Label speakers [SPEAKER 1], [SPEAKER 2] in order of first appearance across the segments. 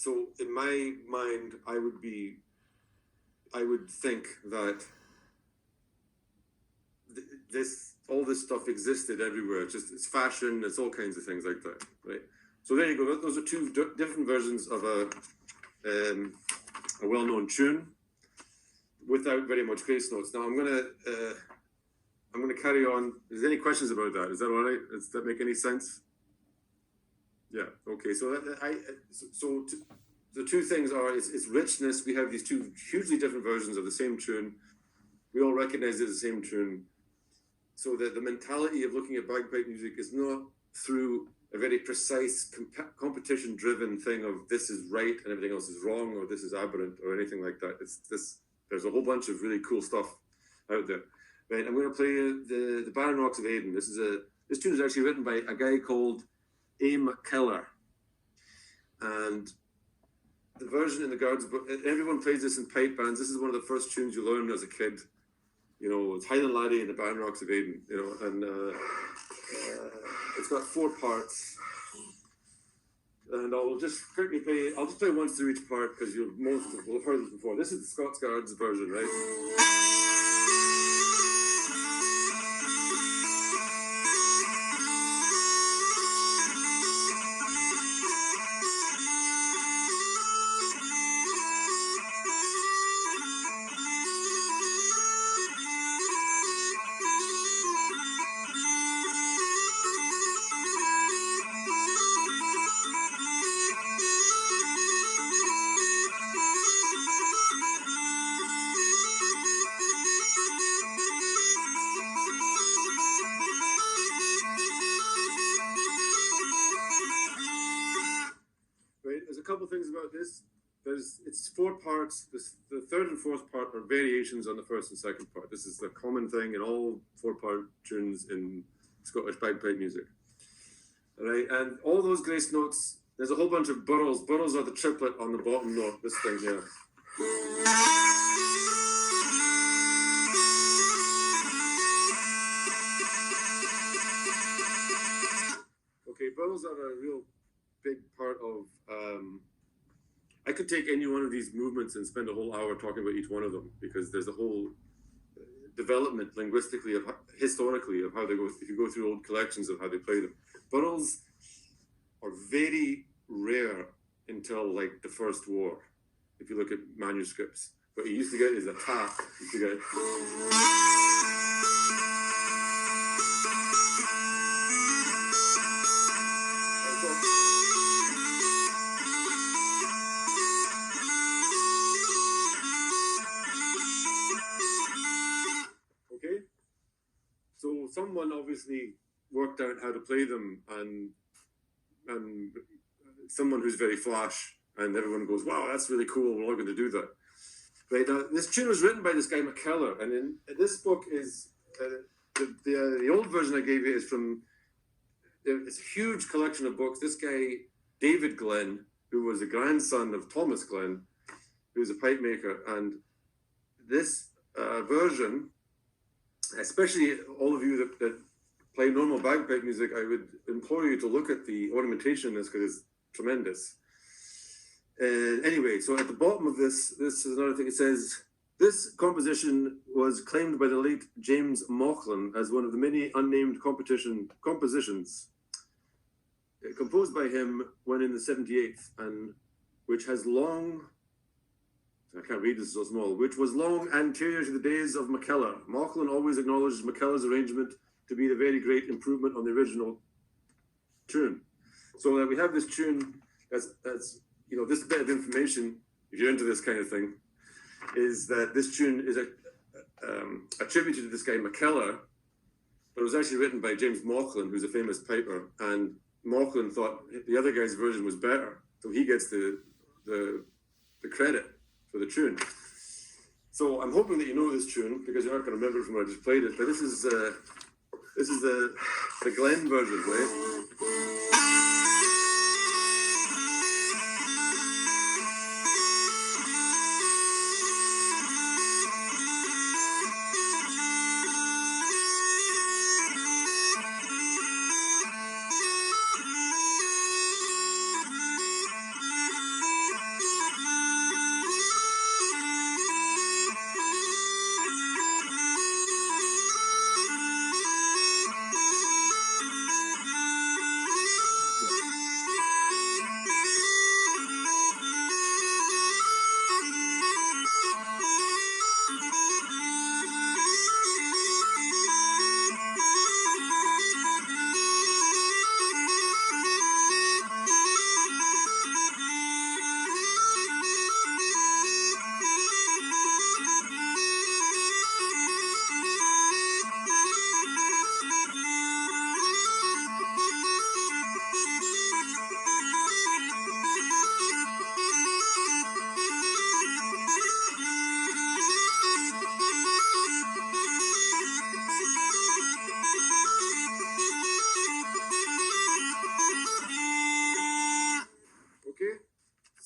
[SPEAKER 1] so in my mind, I would think that all this stuff existed everywhere. It's fashion, it's all kinds of things like that, right? So there you go. Those are two different versions of a well-known tune without very much grace notes. Now I'm gonna carry on. Is there any questions about that? Is that all right? Does that make any sense? Yeah. Okay. So the two things are it's richness. We have these two hugely different versions of the same tune. We all recognize it as the same tune. So that the mentality of looking at bagpipe music is not through a very precise competition-driven thing of this is right and everything else is wrong, or this is aberrant, or anything like that. It's this. There's a whole bunch of really cool stuff out there. Right, I'm going to play the Barren Rocks of Aden. This tune is actually written by a guy called A. McKellar, and the version in the Guards book. Everyone plays this in pipe bands. This is one of the first tunes you learn as a kid. You know, it's Highland Laddie and the Barren Rocks of Aden. You know, and it's got 4 parts. And I'll just quickly play. I'll just play once through each part because most will have heard this before. This is the Scots Guards version, right? There's a couple things about this. It's 4 parts. The third and fourth part are variations on the first and second part. This is the common thing in all 4-part tunes in Scottish bagpipe music. All right, and all those grace notes. There's a whole bunch of burls. Burls are the triplet on the bottom note. This thing here. Okay, burls are a real big part of. I could take any one of these movements and spend a whole hour talking about each one of them because there's a whole development linguistically historically of how they go. If you go through old collections of how they play them, burls are very rare until like the First War. If you look at manuscripts, what you used to get is a tap. You used to get. So someone obviously worked out how to play them, and someone who's very flash, and everyone goes, "Wow, that's really cool. We're all going to do that." Right now, this tune was written by this guy McKellar, and in this book is the old version I gave you is from. It's a huge collection of books. This guy David Glenn, who was a grandson of Thomas Glenn, who was a pipe maker, and this version. Especially all of you that play normal bagpipe music, I would implore you to look at the ornamentation in this because it's tremendous. Anyway, so at the bottom of this is another thing. It says, this composition was claimed by the late James Mauchline as one of the many unnamed compositions composed by him when in the 78th, and which has long... I can't read this so small, which was long anterior to the days of McKellar. Mauchline always acknowledged McKellar's arrangement to be the very great improvement on the original tune. So that we have this tune that's you know, this bit of information, if you're into this kind of thing, is that this tune is attributed to this guy McKellar, but it was actually written by James Mauchline, who's a famous piper, and Mauchline thought the other guy's version was better, so he gets the credit for the tune. So I'm hoping that you know this tune because you're not going to remember it from when I just played it. But this is the Glenn version, right?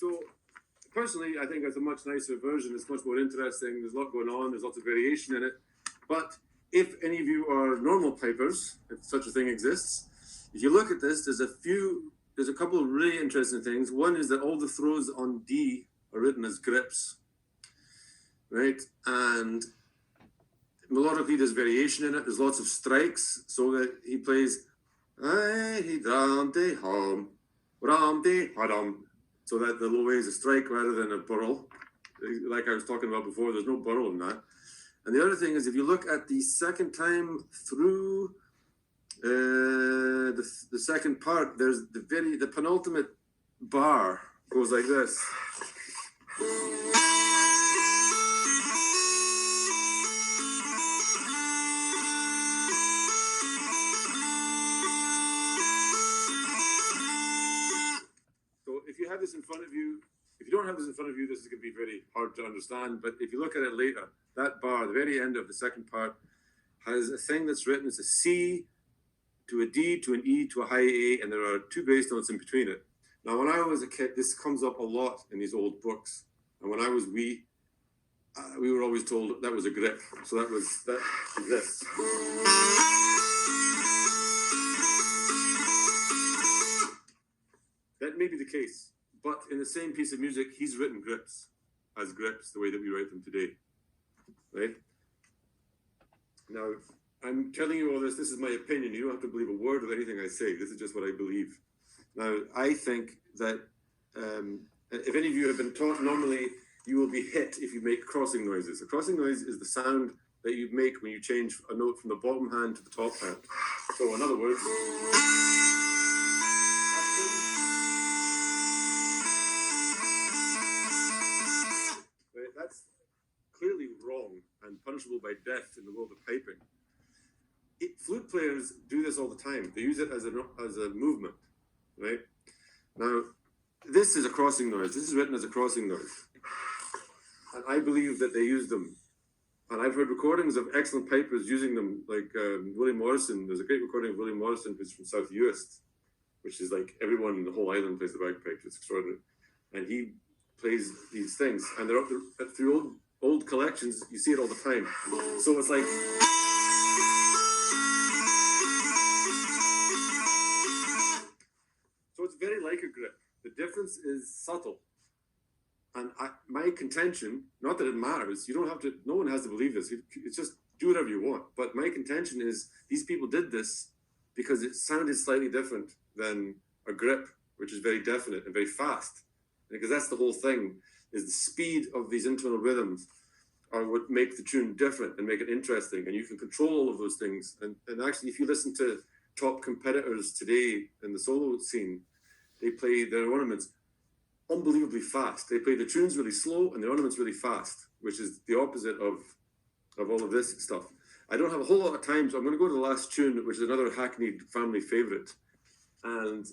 [SPEAKER 1] So personally, I think it's a much nicer version. It's much more interesting. There's a lot going on. There's lots of variation in it. But if any of you are normal pipers, if such a thing exists, if you look at this, there's a couple of really interesting things. One is that all the throws on D are written as grips, right? And melodically, there's variation in it. There's lots of strikes, so that he plays, so that the low A is a strike rather than a burl. Like I was talking about before, there's no burl in that. And the other thing is, if you look at the second time through the second part, there's the penultimate bar goes like this. If you have this in front of you, if you don't have this in front of you, this is going to be very hard to understand. But if you look at it later, that bar, the very end of the second part, has a thing that's written as a C to a D to an E to a high A, and there are two bass notes in between it. Now, when I was a kid, this comes up a lot in these old books. And when I was wee, we were always told that was a grip. So that was this. That may be the case, but in the same piece of music, he's written grips as grips the way that we write them today, right? Now, I'm telling you all this. This is my opinion. You don't have to believe a word of anything I say. This is just what I believe. Now, I think that if any of you have been taught, normally you will be hit if you make crossing noises. A crossing noise is the sound that you make when you change a note from the bottom hand to the top hand. So, in other words, that's clearly wrong and punishable by death in the world of piping. Flute players do this all the time. They use it as a movement, right? Now, this is a crossing noise. This is written as a crossing noise. And I believe that they use them. And I've heard recordings of excellent pipers using them, like Willie Morrison. There's a great recording of Willie Morrison, who's from South Uist, which is like everyone in the whole island plays the bagpipes. It's extraordinary. And he plays these things. And they're up there, through old collections, you see it all the time. So it's like... So it's very like a grip. The difference is subtle. And my contention, not that it matters, you don't have to, no one has to believe this. It's just do whatever you want. But my contention is these people did this because it sounded slightly different than a grip, which is very definite and very fast. Because that's the whole thing, is the speed of these internal rhythms are what make the tune different and make it interesting. And you can control all of those things. And actually, if you listen to top competitors today in the solo scene, they play their ornaments unbelievably fast. They play the tunes really slow and the ornaments really fast, which is the opposite of all of this stuff. I don't have a whole lot of time, so I'm going to go to the last tune, which is another hackneyed family favorite. And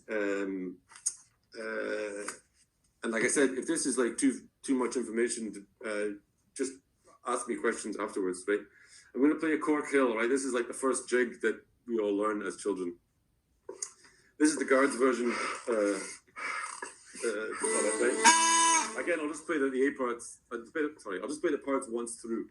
[SPEAKER 1] like I said, if this is like too much information, just ask me questions afterwards, right? I'm going to play a Cork Hill, right? This is like the first jig that we all learn as children. This is the Guards version. Right? Again, I'll just play the A parts. I'll just play the parts once through.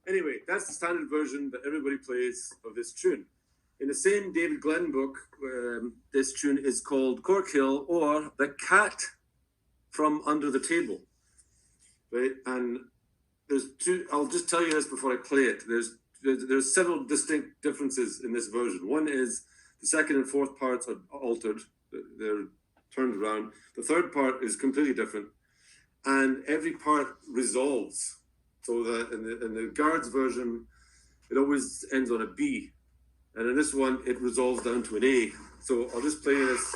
[SPEAKER 1] Anyway, that's the standard version that everybody plays of this tune. In the same David Glenn book, this tune is called Cork Hill, or The Cat from Under the Table. Right? And there's two, I'll just tell you this before I play it. There's there's several distinct differences in this version. One is the second and fourth parts are altered; they're turned around. The third part is completely different, and every part resolves. So that in the Guards version, it always ends on a B, and in this one, it resolves down to an A. So I'll just play this.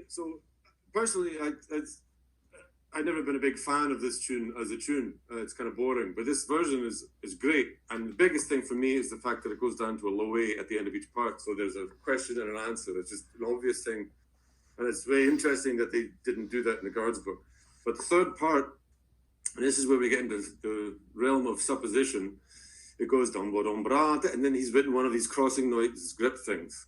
[SPEAKER 1] So personally, I've never been a big fan of this tune as a tune. It's kind of boring, but this version is great. And the biggest thing for me is the fact that it goes down to a low A at the end of each part. So there's a question and an answer. It's just an obvious thing. And it's very interesting that they didn't do that in the Guards book. But the third part, and this is where we get into the realm of supposition, it goes dum ba dum bra, and then he's written one of these crossing noise grip things.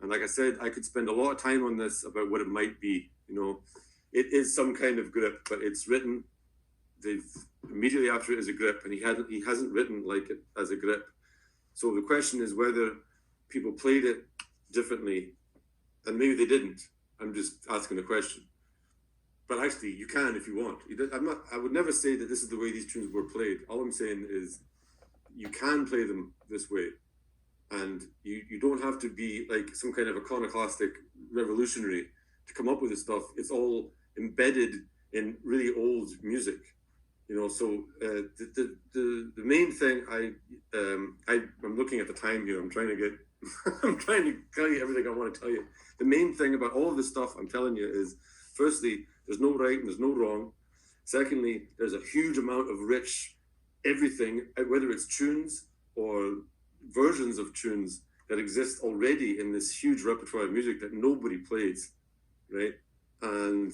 [SPEAKER 1] And like I said, I could spend a lot of time on this about what it might be. You know, it is some kind of grip, but it's written. Immediately after it is a grip, and he hasn't written like it as a grip. So the question is whether people played it differently, and maybe they didn't. I'm just asking the question. But actually, you can if you want. I would never say that this is the way these tunes were played. All I'm saying is you can play them this way. And you don't have to be like some kind of iconoclastic revolutionary to come up with this stuff. It's all embedded in really old music, you know. So the main thing I'm looking at the time here. I'm trying to tell you everything I want to tell you. The main thing about all of this stuff I'm telling you is, firstly, there's no right and there's no wrong. Secondly, there's a huge amount of rich everything, whether it's tunes or versions of tunes that exist already in this huge repertoire of music that nobody plays, right? And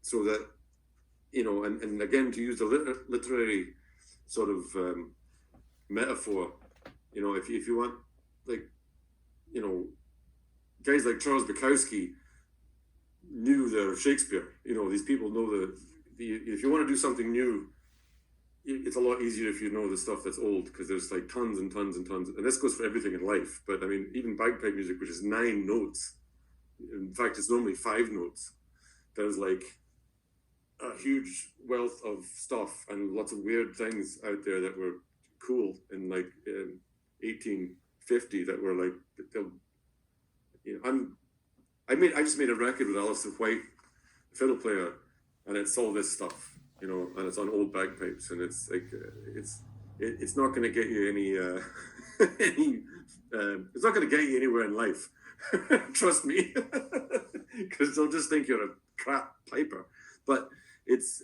[SPEAKER 1] so that, you know, and again, to use the literary sort of metaphor, you know, if you want, like, you know, guys like Charles Bukowski knew their Shakespeare. You know, these people know if you want to do something new, it's a lot easier if you know the stuff that's old, because there's like tons and tons and tons, and this goes for everything in life. But I mean, even bagpipe music, which is 9 notes, in fact, it's normally 5 notes. There's like a huge wealth of stuff and lots of weird things out there that were cool in like 1850 that were like, you know, I just made a record with Alistair White, fiddle player, and it's all this stuff. You know, and it's on old bagpipes, and it's like it's not going to get you any it's not going to get you anywhere in life. Trust me, because they'll just think you're a crap piper. But it's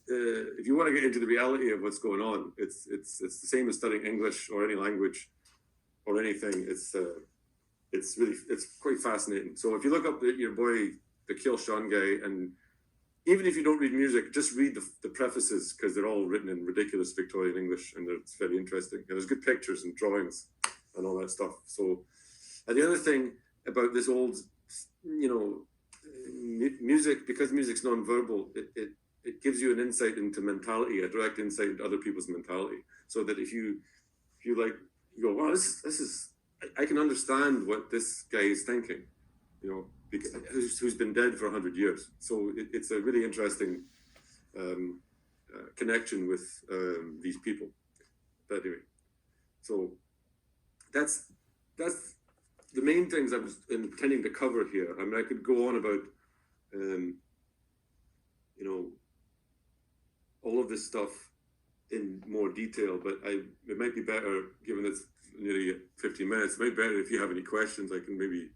[SPEAKER 1] if you want to get into the reality of what's going on, it's the same as studying English or any language or anything. It's quite fascinating. So if you look up your boy the Kill Sean guy, and even if you don't read music, just read the prefaces, because they're all written in ridiculous Victorian English, and it's very interesting. And there's good pictures and drawings and all that stuff. So, and the other thing about this old, you know, music, because music's non-verbal, it gives you an insight into mentality, a direct insight into other people's mentality. So that if you like, you go, wow, this is, I can understand what this guy is thinking, you know, who's been dead for 100 years. So it's a really interesting connection with these people. But anyway, so that's the main things I was intending to cover here. I mean, I could go on about, all of this stuff in more detail, but it might be better, given it's nearly 15 minutes, it might be better if you have any questions, I can maybe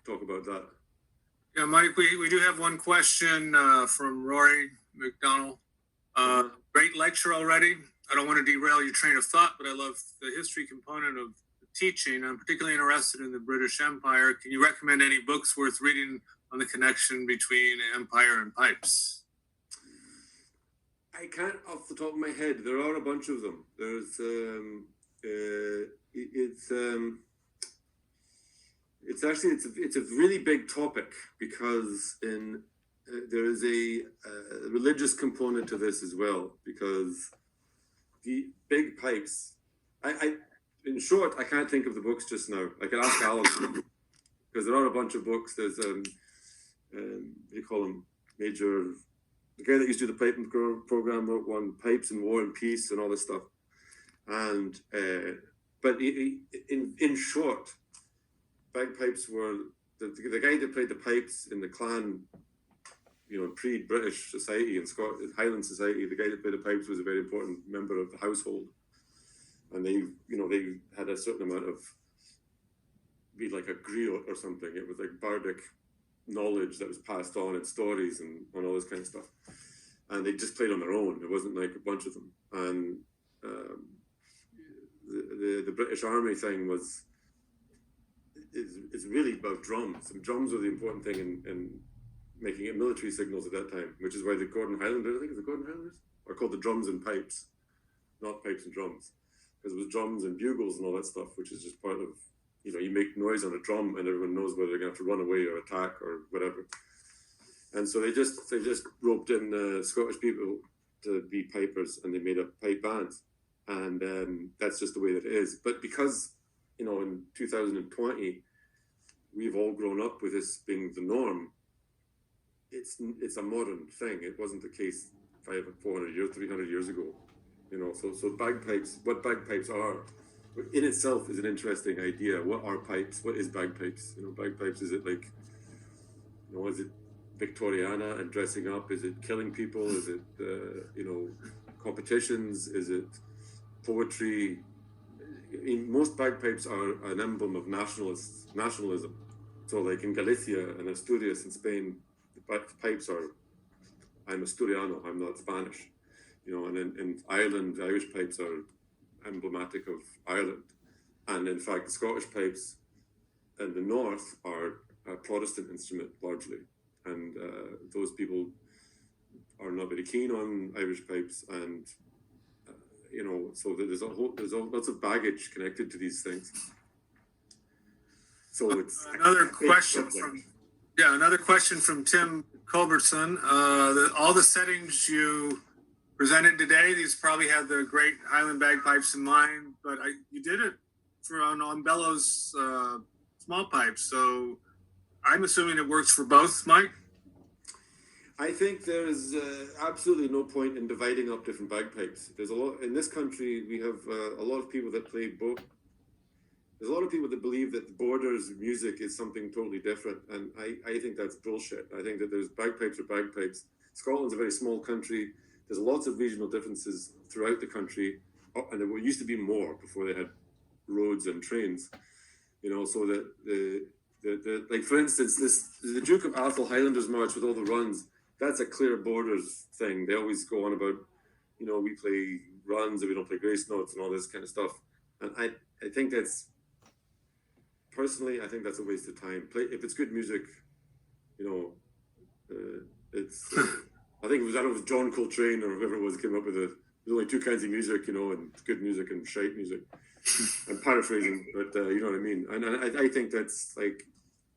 [SPEAKER 1] talk about that.
[SPEAKER 2] Yeah, Mike, we do have one question from Rory McDonald. Great lecture already. I don't want to derail your train of thought, but I love the history component of the teaching. I'm particularly interested in the British Empire. Can you recommend any books worth reading on the connection between empire and pipes?
[SPEAKER 1] I can't off the top of my head. There are a bunch of them. There's it's a really big topic because there is a religious component to this as well, because the big pipes. In short, I can't think of the books just now. I can ask Alan because there are a bunch of books. There's what do you call them? The guy that used to do the piping program wrote one, Pipes in War and Peace and all this stuff. And but in short, bagpipes were the guy that played the pipes in the clan, pre-British society and Highland society. The guy that played the pipes was a very important member of the household, and they had a certain amount of, be like a griot or something. It was like bardic knowledge that was passed on in stories and all this kind of stuff, and they just played on their own. It wasn't like a bunch of them. And the British Army thing is really about drums, and drums were the important thing in making it military signals at that time, which is why the Gordon Highlanders, I think it's the Gordon Highlanders, are called the drums and pipes, not pipes and drums, because it was drums and bugles and all that stuff, which is just part of, you make noise on a drum and everyone knows whether they're going to have to run away or attack or whatever. And so they just roped in Scottish people to be pipers, and they made up pipe bands. And that's just the way that it is. But because, in 2020, we've all grown up with this being the norm, it's a modern thing. It wasn't the case 400 years, 300 years ago. So bagpipes, what bagpipes are, in itself is an interesting idea. What are pipes? What is bagpipes? Bagpipes, is it like, is it Victoriana and dressing up? Is it killing people? Is it, competitions? Is it poetry? Most bagpipes are an emblem of nationalism. So like in Galicia and Asturias in Spain, the pipes are, I'm Asturiano, I'm not Spanish. And in Ireland, the Irish pipes are emblematic of Ireland. And in fact, the Scottish pipes in the north are a Protestant instrument largely. And those people are not very keen on Irish pipes. And, so there's lots of baggage connected to these things. So it's
[SPEAKER 2] another question from Tim Culbertson. All the settings you presented today, these probably have the great Highland bagpipes in mind, but you did it on bellows small pipes. So I'm assuming it works for both, Mike?
[SPEAKER 1] I think there's absolutely no point in dividing up different bagpipes. There's a lot in this country. We have a lot of people that play both. There's a lot of people that believe that the borders music is something totally different, and I think that's bullshit. I think that there's bagpipes or bagpipes. Scotland's a very small country. There's lots of regional differences throughout the country, and there used to be more before they had roads and trains. So that the like, for instance, the Duke of Atholl Highlanders March with all the runs. That's a clear borders thing. They always go on about, we play runs and we don't play grace notes and all this kind of stuff. And I think that's, personally, I think that's a waste of time. If it's good music, it's. I think it was John Coltrane or whoever it was came up with there's only two kinds of music, and good music and shite music. I'm paraphrasing, but you know what I mean. And I think that's like,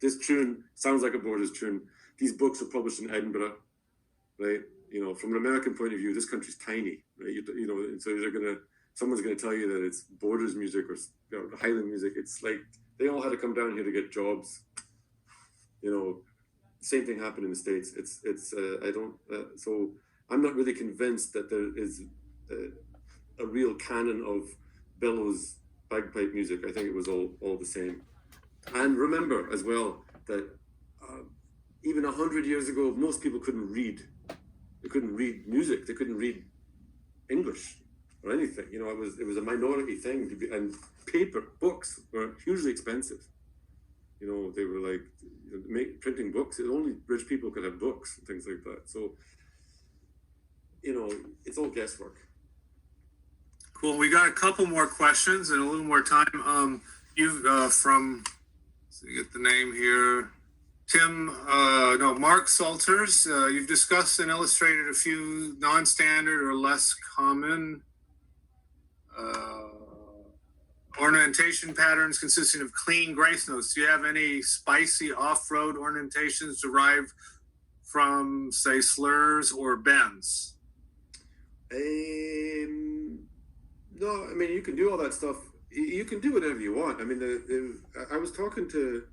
[SPEAKER 1] this tune sounds like a borders tune. These books are published in Edinburgh, right? From an American point of view, this country's tiny, right? And so someone's gonna tell you that it's borders music or Highland music. It's like they all had to come down here to get jobs. Same thing happened in the States. So I'm not really convinced that there is a real canon of bellows bagpipe music. I think it was all the same. And remember as well that even 100 years ago, most people couldn't read. They couldn't read music. They couldn't read English or anything. You know, it was a minority thing to be, and books were hugely expensive. You know, they were like printing books. Only rich people could have books and things like that. So, you know, it's all guesswork.
[SPEAKER 2] Cool. We got a couple more questions and a little more time. From, so you get the name here, Mark Salters. You've discussed and illustrated a few non-standard or less common ornamentation patterns consisting of clean grace notes. Do you have any spicy off-road ornamentations derived from, say, slurs or bends?
[SPEAKER 1] No, I mean, you can do all that stuff. You can do whatever you want. I mean, I was talking to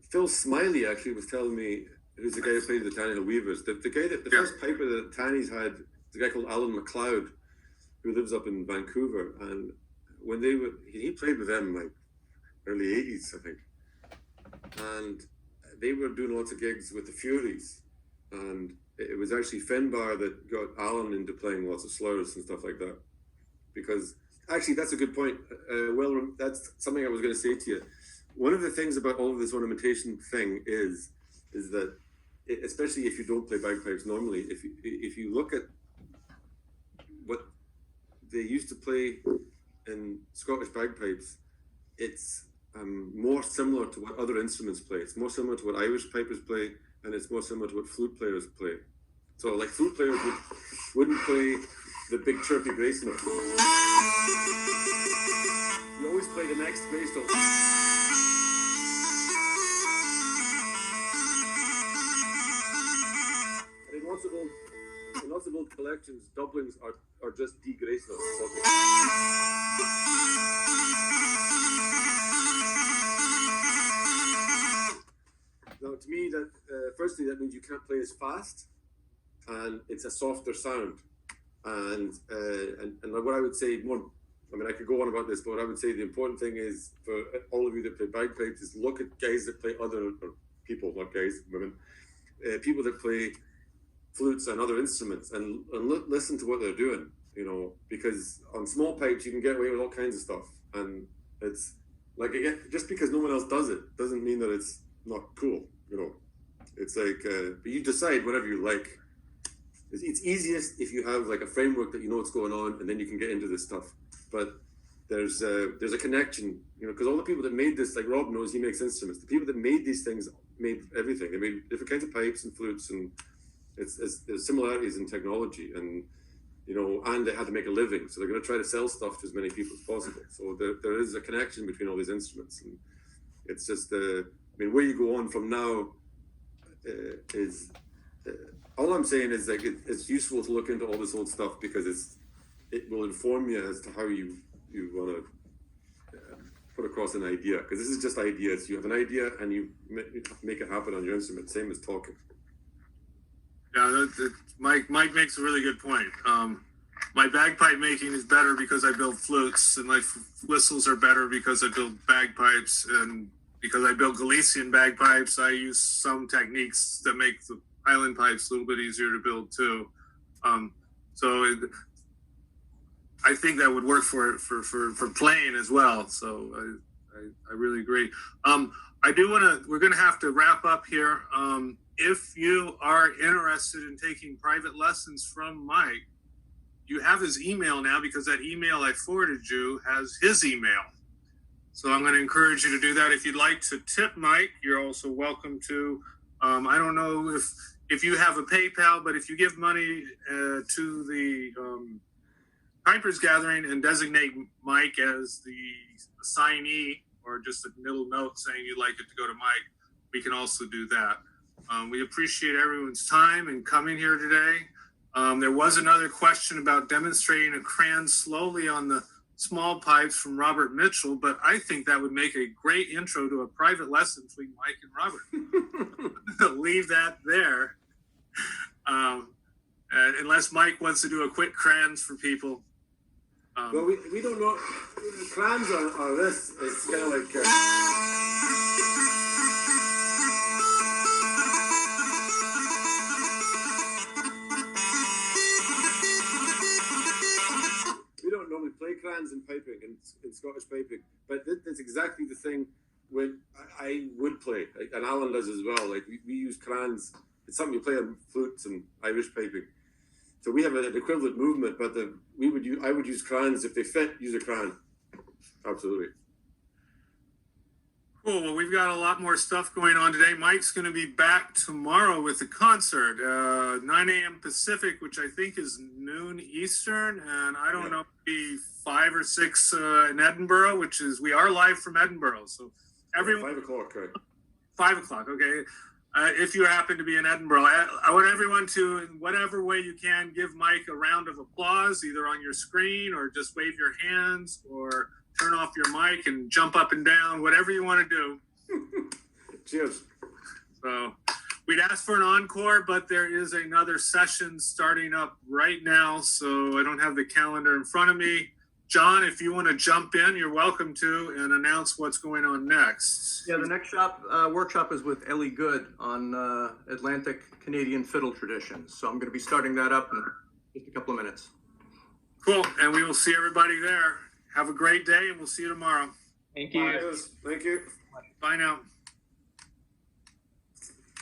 [SPEAKER 1] Phil Smiley, actually, was telling me, who's the guy who played the Tanny Hill Weavers, the guy that the first piper that Tanny's had, the guy called Alan McLeod, who lives up in Vancouver, and when he played with them like early 80s, I think, and they were doing lots of gigs with the Furies, and it was actually Finbar that got Alan into playing lots of slurs and stuff like that, because actually that's a good point. That's something I was going to say to you. One of the things about all of this ornamentation thing is that, especially if you don't play bagpipes normally, if you look at what they used to play in Scottish bagpipes, it's more similar to what other instruments play. It's more similar to what Irish pipers play, and it's more similar to what flute players play. So, like, flute players wouldn't play the big chirpy grace note. You always play the next grace note. And in lots of old collections, doublings are just D grace notes. Now, to me, that firstly, that means you can't play as fast, and it's a softer sound. And what I would say more, I mean, I could go on about this, but what I would say the important thing is for all of you that play bagpipes is look at guys that play other, or people, not guys, women, people that play flutes and other instruments, and listen to what they're doing, you know, because on small pipes you can get away with all kinds of stuff, and it's like, again, just because no one else does it doesn't mean that it's not cool, you know. It's like, but you decide whatever you like. It's easiest if you have like a framework that you know what's going on, and then you can get into this stuff. But there's a connection, you know, because all the people that made this, like Rob knows, he makes instruments. The people that made these things made everything. They made different kinds of pipes and flutes, and there's similarities in technology, and you know, and they had to make a living, so they're going to try to sell stuff to as many people as possible. So there is a connection between all these instruments, and it's just, I mean, where you go on from now is. All I'm saying is, like, it's useful to look into all this old stuff because it will inform you as to how you want to put across an idea. Because this is just ideas. You have an idea and you make it happen on your instrument. Same as talking.
[SPEAKER 2] Yeah, Mike makes a really good point. My bagpipe making is better because I build flutes, and my whistles are better because I build bagpipes, and because I build Galician bagpipes, I use some techniques that make the Highland pipes a little bit easier to build too. I think that would work for playing as well. So I really agree. We're going to have to wrap up here. If you are interested in taking private lessons from Mike, you have his email now, because that email I forwarded you has his email. So I'm going to encourage you to do that. If you'd like to tip Mike, you're also welcome to. I don't know if you have a PayPal, but if you give money to the Pipers Gathering and designate Mike as the assignee, or just a little note saying you'd like it to go to Mike, we can also do that. We appreciate everyone's time and coming here today. There was another question about demonstrating a cran slowly on the small pipes from Robert Mitchell, but I think that would make a great intro to a private lesson between Mike and Robert. Leave that there. Unless Mike wants to do a quick crans for people.
[SPEAKER 1] Well, we don't know. Clans are this. It's kind of like. We don't normally play clans in piping, in Scottish piping, but that's exactly the thing when I would play, and Alan does as well. Like we use clans. It's something you play on flutes and Irish piping. So we have an equivalent movement, but I would use crayons if they fit. Use a crayon, absolutely.
[SPEAKER 2] Cool. Well, we've got a lot more stuff going on today. Mike's going to be back tomorrow with the concert, 9 a.m. Pacific, which I think is noon Eastern, and I don't know, maybe 5 or 6 in Edinburgh, which is we are live from Edinburgh. So everyone
[SPEAKER 1] 5 o'clock, right?
[SPEAKER 2] 5 o'clock. Okay. If you happen to be in Edinburgh, I want everyone to, in whatever way you can, give Mike a round of applause, either on your screen or just wave your hands or turn off your mic and jump up and down, whatever you want to do.
[SPEAKER 1] Cheers.
[SPEAKER 2] So we'd ask for an encore, but there is another session starting up right now, so I don't have the calendar in front of me. John, if you want to jump in, you're welcome to, and announce what's going on next.
[SPEAKER 3] Yeah, the next workshop is with Ellie Good on Atlantic Canadian fiddle traditions. So I'm going to be starting that up in just a couple of minutes.
[SPEAKER 2] Cool, and we will see everybody there. Have a great day, and we'll see you tomorrow.
[SPEAKER 3] Thank you.
[SPEAKER 1] Thank you.
[SPEAKER 2] Bye now.